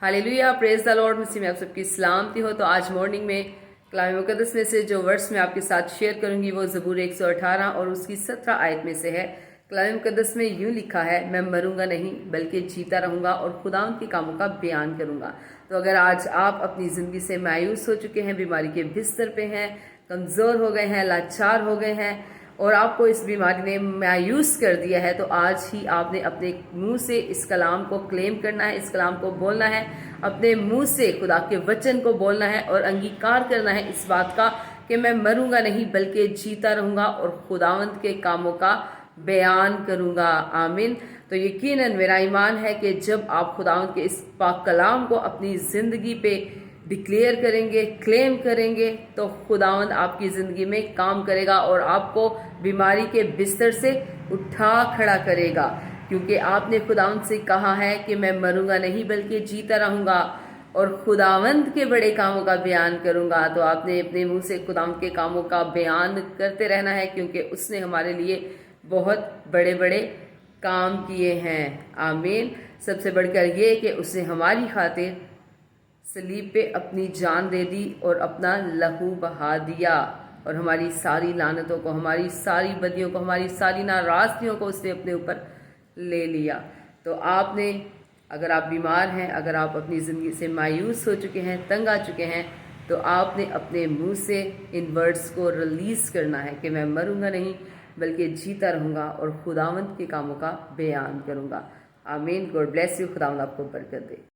Hallelujah, praise the lord. मसीह में आप सबकी सलामती हो। तो आज मॉर्निंग में कलाम मुकद्दस में से जो वर्ड्स मैं आपके साथ शेयर करूंगी वो ज़बूर 118 और उसकी 17 आयत में से है। कलाम मुकद्दस में यूं लिखा है, मैं मरूंगा नहीं बल्कि जीता रहूंगा और खुदा के कामों का बयान करूंगा। तो अगर आज आप अपनी ज़िंदगी से मायूस हो चुके हैं, बीमारी के बिस्तर पे हैं, कमज़ोर हो गए हैं, लाचार हो गए हैं और आपको इस बीमारी ने मायूस कर दिया है, तो आज ही आपने अपने मुंह से इस कलाम को क्लेम करना है, इस कलाम को बोलना है, अपने मुंह से खुदा के वचन को बोलना है और अंगीकार करना है इस बात का कि मैं मरूंगा नहीं बल्कि जीता रहूंगा और खुदावंद के कामों का बयान करूंगा। आमीन। तो यकीनन मेरा ईमान है कि जब आप खुदावंद के इस पाक कलाम को अपनी ज़िंदगी पे डिक्लेयर करेंगे, क्लेम करेंगे, तो खुदावंद आपकी ज़िंदगी में काम करेगा और आपको बीमारी के बिस्तर से उठा खड़ा करेगा, क्योंकि आपने खुदावंद से कहा है कि मैं मरूंगा नहीं बल्कि जीता रहूंगा और खुदावंद के बड़े कामों का बयान करूंगा। तो आपने अपने मुंह से खुदावंद के कामों का बयान करते रहना है, क्योंकि उसने हमारे लिए बहुत बड़े बड़े काम किए हैं। आमीन। सबसे बढ़कर ये कि उसने हमारी खातिर सलीब पे अपनी जान दे दी और अपना लहू बहा दिया और हमारी सारी लानतों को, हमारी सारी बदियों को, हमारी सारी नाराज़गियों को उसने अपने ऊपर ले लिया। तो आपने, अगर आप बीमार हैं, अगर आप अपनी ज़िंदगी से मायूस हो चुके हैं, तंग आ चुके हैं, तो आपने अपने मुंह से इन वर्ड्स को रिलीज़ करना है कि मैं मरूंगा नहीं बल्कि जीता रहूंगा और खुदावंद के कामों का बयान करूंगा। आमीन। God bless you. खुदावंद आपको बरकत दे।